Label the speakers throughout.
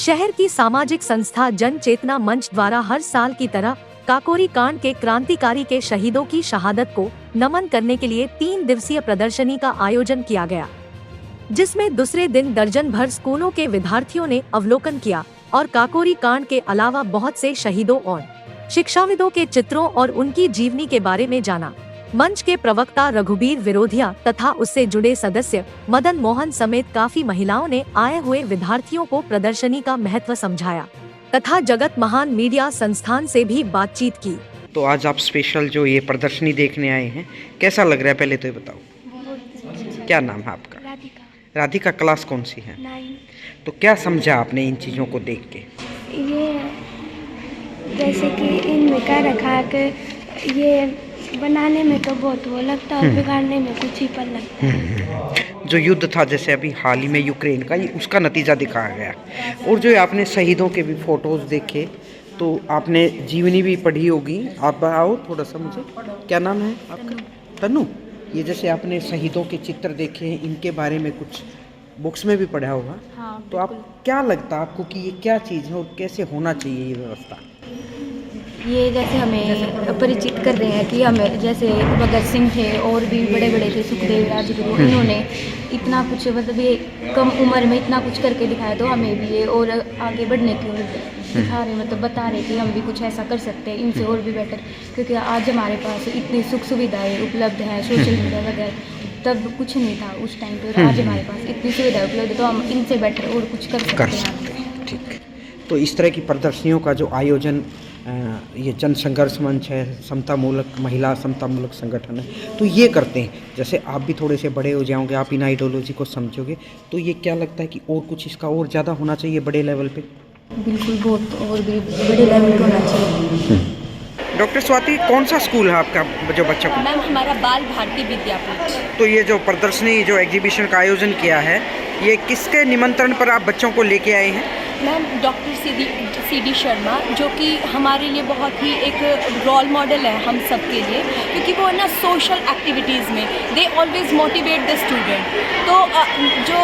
Speaker 1: शहर की सामाजिक संस्था जन चेतना मंच द्वारा हर साल की तरह काकोरी कांड के क्रांतिकारी के शहीदों की शहादत को नमन करने के लिए 3 दिवसीय प्रदर्शनी का आयोजन किया गया, जिसमें दूसरे दिन दर्जन भर स्कूलों के विद्यार्थियों ने अवलोकन किया और काकोरी कांड के अलावा बहुत से शहीदों और शिक्षाविदों के चित्रों और उनकी जीवनी के बारे में जाना। मंच के प्रवक्ता रघुबीर विरोधिया तथा उससे जुड़े सदस्य मदन मोहन समेत काफी महिलाओं ने आए हुए विद्यार्थियों को प्रदर्शनी का महत्व समझाया तथा जगत महान मीडिया संस्थान से भी बातचीत की।
Speaker 2: तो आज आप स्पेशल जो ये प्रदर्शनी देखने आए हैं, कैसा लग रहा है पहले तो ये बताओ। क्या नाम है आपका?
Speaker 3: राधिका।
Speaker 2: राधिका, क्लास कौन सी है?
Speaker 3: 9।
Speaker 2: तो क्या समझा आपने इन चीज़ों को देख के?
Speaker 3: ये जैसे कि इनमें क्या रखा है कि ये बनाने में तो बहुत वो लगता है और बिगाड़ने में कुछ ही पल लगता है।
Speaker 2: जो युद्ध था जैसे अभी हाल ही में यूक्रेन का, ये उसका नतीजा दिखाया गया। और जो आपने शहीदों के भी फोटोज़ देखे, तो आपने जीवनी भी पढ़ी होगी। आप आओ थोड़ा सा, मुझे क्या नाम है आपका? तनु। ये जैसे आपने शहीदों के चित्र देखे, इनके बारे में कुछ बुक्स में भी पढ़ा होगा।
Speaker 3: हाँ,
Speaker 2: तो आप क्या लगता है आपको कि ये क्या चीज़ है और कैसे होना चाहिए ये व्यवस्था?
Speaker 4: ये जैसे हमें परिचित कर रहे हैं कि हमें जैसे भगत सिंह थे और भी बड़े बड़े थे, सुखदेव, राजगुरु, इन्होंने इतना कुछ मतलब ये कम उम्र में इतना कुछ करके दिखाया, तो हमें भी ये और आगे बढ़ने की दिखा रहे, मतलब बता रहे कि हम भी कुछ ऐसा कर सकते हैं इनसे और भी बेटर, क्योंकि आज हमारे पास इतनी सुख सुविधाएं उपलब्ध हैं, सोशल मीडिया वगैरह, तब कुछ नहीं था उस टाइम पे, और आज हमारे पास इतनी सुविधाएं उपलब्ध है, तो हम इनसे बेटर और कुछ कर सकते हैं।
Speaker 2: ठीक। तो इस तरह की प्रदर्शनियों का जो आयोजन ये जन संघर्ष मंच है, समतामूलक महिला समतामूलक संगठन है, तो ये करते हैं। जैसे आप भी थोड़े से बड़े हो जाओगे, आप इन आइडियोलॉजी को समझोगे, तो ये क्या लगता है कि और कुछ इसका और ज़्यादा होना चाहिए बड़े लेवल पे?
Speaker 4: बिल्कुल, बहुत और भी बड़े लेवल पे होना चाहिए।
Speaker 2: डॉक्टर स्वाति, कौन सा स्कूल है आपका जो बच्चों को?
Speaker 5: मैम, हमारा बाल भारती विद्यापीठ।
Speaker 2: तो ये जो प्रदर्शनी जो एग्जीबिशन का आयोजन किया है, ये किसके निमंत्रण पर आप बच्चों को लेके आए हैं?
Speaker 5: Ma'am, doctor C D Sharma, जो कि हमारे लिए बहुत ही एक रोल मॉडल है हम सब के लिए, क्योंकि वो ना सोशल एक्टिविटीज़ में they always motivate the student. तो जो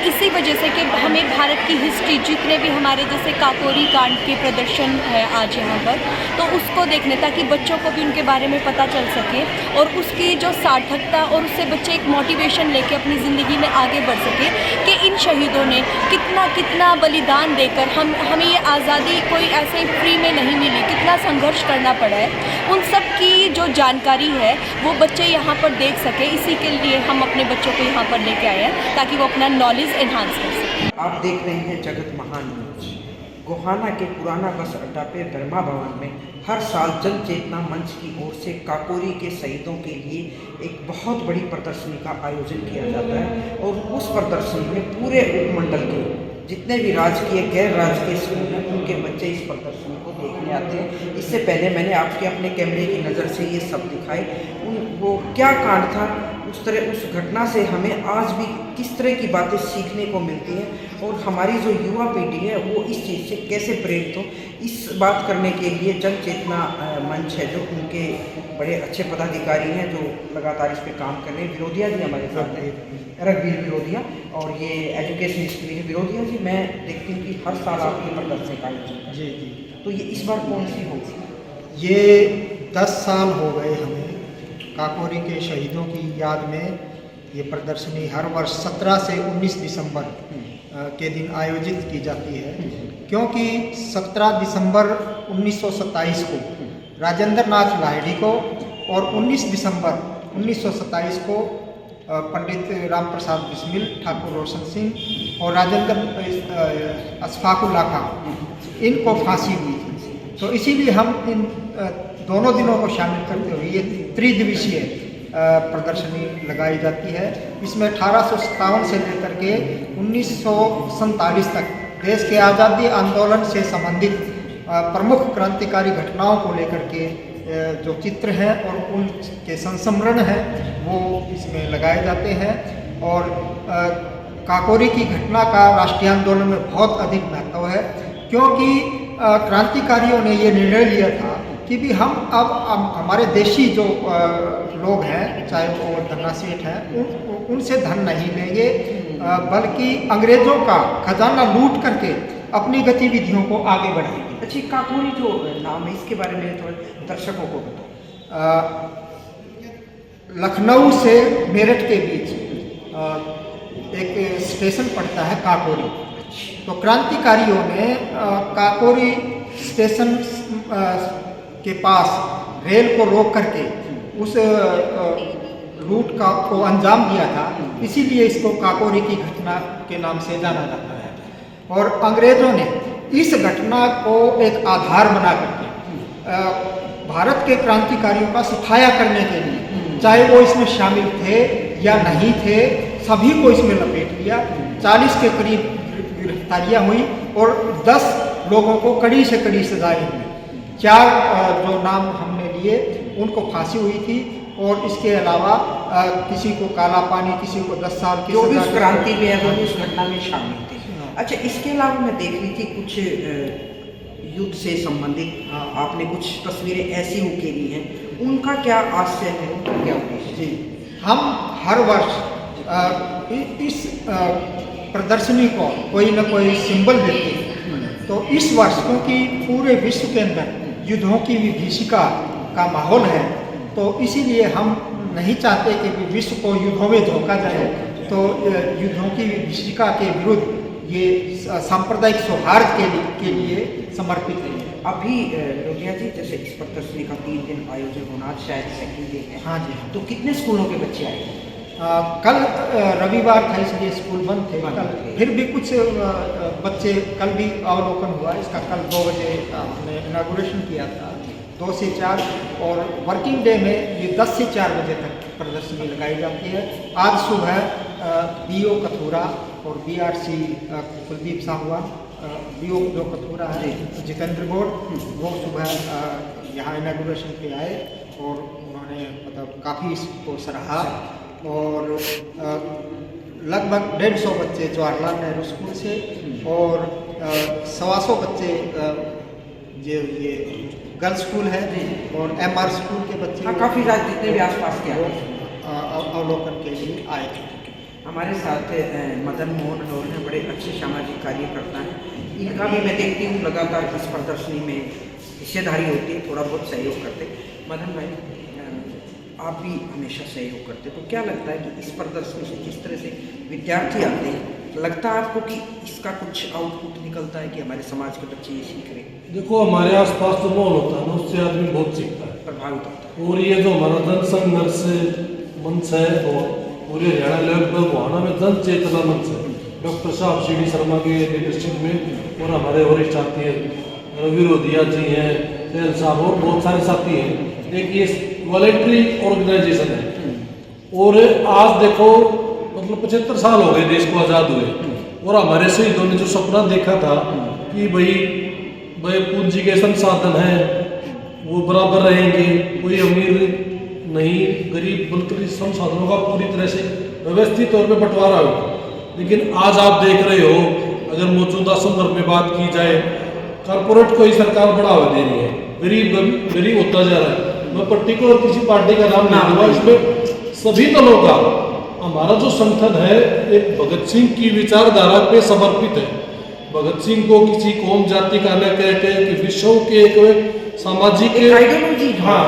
Speaker 5: इसी वजह से कि हमें भारत की हिस्ट्री, जितने भी हमारे जैसे काकोरी कांड के प्रदर्शन है आज यहाँ पर, तो उसको देखने ताकि बच्चों को भी उनके बारे में पता चल सके और उसकी जो सार्थकता, और उससे बच्चे एक मोटिवेशन लेके अपनी ज़िंदगी में आगे बढ़ सके कि इन शहीदों ने कितना बलिदान देकर हमें ये आज़ादी कोई ऐसे ही फ्री में नहीं मिली, कितना संघर्ष करना पड़ा है। उन सब की जो जानकारी है वो बच्चे यहाँ पर देख सके, इसी के लिए हम अपने बच्चों को यहाँ पर लेके आए हैं ताकि वो अपना नॉलेज एनहांस कर सकें।
Speaker 2: आप देख रहे हैं जगत महान न्यूज। गोहाना के पुराना बस अड्डा पे धर्मा भवन में हर साल जन चेतना मंच की ओर से काकोरी के शहीदों के लिए एक बहुत बड़ी प्रदर्शनी का आयोजन किया जाता है, और उस प्रदर्शनी में पूरे उपमंडल के जितने भी राजकीय गैर राजकीय स्कूल हैं, उनके बच्चे इस प्रदर्शनी को देखने आते हैं। इससे पहले मैंने आपके अपने कैमरे की नज़र से ये सब दिखाए, वो क्या कांड था, उस घटना से हमें आज भी किस तरह की बातें सीखने को मिलती हैं, और हमारी जो युवा पीढ़ी है वो इस चीज़ से कैसे प्रेरित हो, इस बात करने के लिए जन चेतना मंच है, जो उनके बड़े अच्छे पदाधिकारी हैं जो लगातार इस पर काम कर रहे हैं। विरोधिया जी हमारे साथ हैं, रघुबीर विरोधिया, और ये एजुकेशन हिस्ट्री है। विरोधिया जी, मैं देखती हूँ कि हर साल आप ये प्रदर्शनी का आयोजन।
Speaker 6: जी,
Speaker 2: तो ये इस बार कौन सी होगी?
Speaker 6: ये 10 साल हो गए हमें काकोरी के शहीदों की याद में ये प्रदर्शनी हर वर्ष 17 से 19 दिसंबर के दिन आयोजित की जाती है, क्योंकि 17 दिसंबर 1927 को राजेंद्र नाथ लाहिड़ी को और 19 दिसंबर 1927 को पंडित राम प्रसाद बिस्मिल, ठाकुर रोशन सिंह और राजेंद्र अशफाकुल्ला खां, इनको फांसी हुई थी। तो इसीलिए हम इन दोनों दिनों को शामिल करते हुए ये त्रिदिवसीय प्रदर्शनी लगाई जाती है। इसमें 1857 से लेकर के 1947 तक देश के आज़ादी आंदोलन से संबंधित प्रमुख क्रांतिकारी घटनाओं को लेकर के जो चित्र हैं और उनके संस्मरण हैं वो इसमें लगाए जाते हैं। और काकोरी की घटना का राष्ट्रीय आंदोलन में बहुत अधिक महत्व है, क्योंकि क्रांतिकारियों ने ये निर्णय लिया था कि भी हम अब हमारे देशी जो लोग हैं, चाहे वो धन्ना सेठ हैं, उनसे धन नहीं लेंगे, बल्कि अंग्रेज़ों का खजाना लूट करके अपनी गतिविधियों को आगे बढ़ाएगी।
Speaker 2: अच्छा, काकोरी जो नाम है इसके बारे में थोड़ा दर्शकों को बताओ।
Speaker 6: लखनऊ से मेरठ के बीच एक स्टेशन पड़ता है काकोरी। तो क्रांतिकारियों ने काकोरी स्टेशन के पास रेल को रोक करके उस रूट को अंजाम दिया था, इसीलिए इसको काकोरी की घटना के नाम से जाना जाता है। और अंग्रेज़ों ने इस घटना को एक आधार बना करके भारत के क्रांतिकारियों का सफाया करने के लिए, चाहे वो इसमें शामिल थे या नहीं थे, सभी को इसमें लपेट लिया। 40 के करीब गिरफ्तारियाँ हुई और 10 लोगों को कड़ी से कड़ी सजाएं हुई। 4 जो नाम हमने लिए उनको फांसी हुई थी और इसके अलावा किसी को काला पानी, किसी को 10 साल की
Speaker 2: जो भी
Speaker 6: सजा।
Speaker 2: उस क्रांति में है वो भी उस घटना में शामिल थे। अच्छा, इसके अलावा मैं देख रही थी कुछ युद्ध से संबंधित आपने कुछ तस्वीरें ऐसी उकेरी हैं, उनका क्या आशय है, उनका क्या उद्देश्य?
Speaker 6: जी, हम हर वर्ष इस प्रदर्शनी को कोई न कोई सिंबल देते हैं। तो इस वर्ष क्योंकि पूरे विश्व के अंदर युद्धों की विभीषिका का माहौल है, तो इसीलिए हम नहीं चाहते कि विश्व को युद्धों में झोंका जाए। तो युद्धों की विभीषिका के विरुद्ध ये सांप्रदायिक सौहार्द के लिए समर्पित है।
Speaker 2: अभी लोहिया जी, जैसे इस प्रदर्शनी का 3 दिन आयोजन होना, शायद सेकंड डे है।
Speaker 6: हाँ जी।
Speaker 2: तो कितने स्कूलों के बच्चे आए?
Speaker 6: कल रविवार था इसलिए स्कूल बंद थे। कल फिर भी कुछ बच्चे, कल भी अवलोकन हुआ इसका। कल 2 बजे हमने इनागुरेशन किया था, 2 से 4, और वर्किंग डे में ये 10 से 4 बजे तक प्रदर्शनी लगाई जाती है। आज सुबह BO कथूरा और BRC कुलदीप साहूआन, BO जो कथूरा है जितेंद्र गौड़, वो सुबह यहाँ इनागुरेशन पे आए और उन्होंने मतलब काफ़ी इसको सराहा। और लगभग 150 बच्चे जवाहरलाल नेहरू स्कूल से और 125 बच्चे ये गर्ल्स स्कूल है और MR स्कूल के बच्चे,
Speaker 2: काफ़ी ज़्यादा जितने भी आसपास के
Speaker 6: अवलोकन के लिए आए थे।
Speaker 2: हमारे साथ मदन मोहन और हैं, बड़े अच्छे सामाजिक कार्यकर्ता हैं। इनका भी मैं देखती हूँ लगातार इस प्रदर्शनी में हिस्सेदारी होती है, थोड़ा बहुत सहयोग करते। मदन भाई, आप भी हमेशा सहयोग करते, तो क्या लगता है कि इस प्रदर्शनी से जिस तरह से विद्यार्थी आते हैं, लगता है आपको कि इसका कुछ आउटपुट निकलता है कि हमारे समाज के बच्चे ये सीख रहे हैं?
Speaker 7: देखो, हमारे आसपास जो माहौल होता है ना, उससे आदमी बहुत सीखता है,
Speaker 2: प्रभावित होता है।
Speaker 7: और ये जो हमारा जन संघर्ष मंच है और पूरे हरियाणा लेवल पर गोहाना में जन चेतना मंच है, डॉक्टर साहब CD शर्मा के लीडरशिप में, और हमारे वरिष्ठ साथी हैं रवि रोधिया जी हैं, सैल साहब और बहुत सारे साथी हैं। एक ये वॉलेंट्री ऑर्गेनाइजेशन है। और आज देखो, मतलब 75 साल हो गए देश को आज़ाद हुए, और हमारे शहीदों ने जो सपना देखा था कि भाई पूंजी के संसाधन हैं वो बराबर रहेंगे, कोई अमीर नहीं गरीब, बल्कि संसाधनों का पूरी तरह से व्यवस्थित तौर पर बंटवारा हो। लेकिन आज आप देख रहे हो, अगर मौजूदा संदर्भ में बात की जाए, कारपोरेट को ही सरकार बढ़ावा दे रही है, गरीब होता जा रहा है। मैं पर्टिकुलर किसी पार्टी का नाम नहीं लूँगा, इसमें सभी दलों का हमारा जो संगठन है एक भगत सिंह की विचारधारा पे समर्पित है। भगत सिंह को किसी कौम जाति का न कहते कि विश्व के एक सामाजिक
Speaker 2: आइडियोलॉजी।
Speaker 7: हाँ,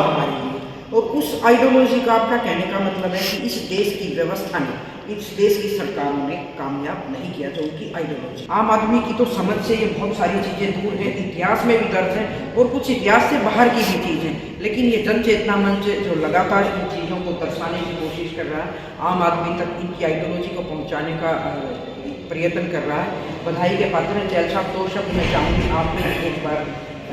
Speaker 2: और उस आइडियोलॉजी का आपका कहने का मतलब है कि इस देश की व्यवस्था ने, इस देश की सरकारों ने कामयाब नहीं किया जो उनकी आइडियोलॉजी। आम आदमी की तो समझ से ये बहुत सारी चीज़ें दूर हैं, इतिहास में भी दर्ज हैं और कुछ इतिहास से बाहर की भी चीज़ें, लेकिन ये जन चेतना मंच जो लगातार इन चीज़ों को दर्शाने की कोशिश कर रहा है, आम आदमी तक इनकी आइडियोलॉजी को पहुँचाने का प्रयत्न कर रहा है। बधाई के पात्र हैं। चैल साहब, 2 शब्द मैं चाहूँगी आप भी एक बार,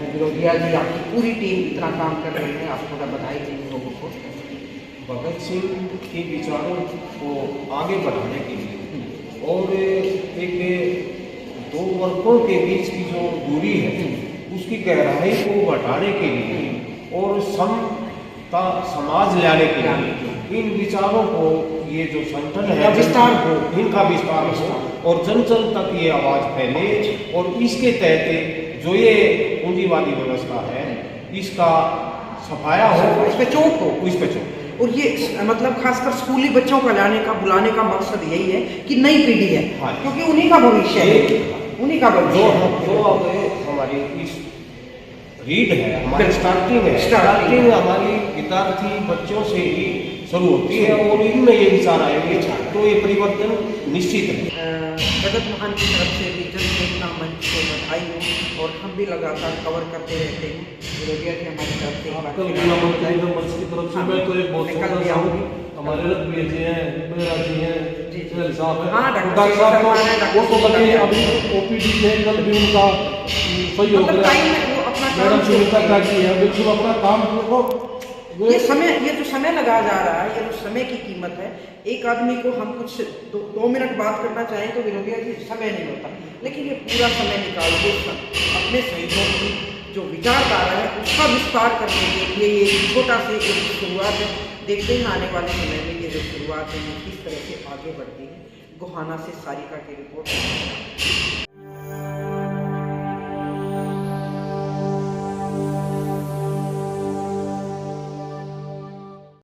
Speaker 2: विरोधिया जी, आपकी पूरी टीम इतना काम कर रही है, आप थोड़ा बधाई देंगे लोगों को।
Speaker 8: भगत सिंह के विचारों को आगे बढ़ाने के लिए और एक 2 वर्गों के बीच की जो दूरी है उसकी गहराई को बढ़ाने के लिए और समता समाज लाने के लिए इन विचारों को ये जो संगठन है
Speaker 2: विस्तार हो,
Speaker 8: इनका विस्तार हो और जन जन तक ये आवाज़ फैले। और इसके तहत जो ये पूंजीवादी व्यवस्था है इसका सफाया हो,
Speaker 2: इस पर चोट हो,
Speaker 8: इस पर चोट।
Speaker 2: और ये मतलब खासकर स्कूली बच्चों को बुलाने का मकसद यही है कि नई पीढ़ी है,
Speaker 8: हाँ,
Speaker 2: क्योंकि उन्हीं का भविष्य है। उन्हीं का बल
Speaker 8: जो अब हमारी इस रीड है, हमारी स्टार्टिंग है,
Speaker 2: स्टार्टिंग
Speaker 8: स्टार्टिंग हमारी विद्यार्थी बच्चों से ही शुरू होती है और इनमें ये विचार आएंगे तो ये परिवर्तन निश्चित है।
Speaker 2: जगत महान की तरफ से भी जन चेतना मंच को बधाई हो और हम भी लगातार कवर करते रहते हैं। विरोधिया जी हमारी तरफ से
Speaker 7: आपका जिला मंच की तरफ से मैं तो एक बहुत छोटा सा हूँ, हमारे रघुवीर जी हैं, मेरा जी हैं, चहल साहब हैं,
Speaker 2: हाँ,
Speaker 7: डॉक्टर साहब को वो तो लगे अभी ओपीडी थे, कल भी उनका सहयोग
Speaker 2: मतलब टाइम में वो अपना
Speaker 7: मैडम
Speaker 2: काम
Speaker 7: सुनीता काकी है, बिल्कुल अपना काम को
Speaker 2: ये जो समय लगा जा रहा है, ये जो समय की कीमत है, एक आदमी को हम कुछ 2 मिनट बात करना चाहें तो विरोधिया जी समय नहीं होता, लेकिन ये पूरा समय निकाल के अपने शहीदों की जो विचारधारा है उसका विस्तार करने के लिए ये छोटा से एक शुरुआत है। देखते हैं आने वाले समय में ये जो शुरुआत है ये किस तरह से आगे बढ़ती है। गोहाना से सारिका की रिपोर्ट।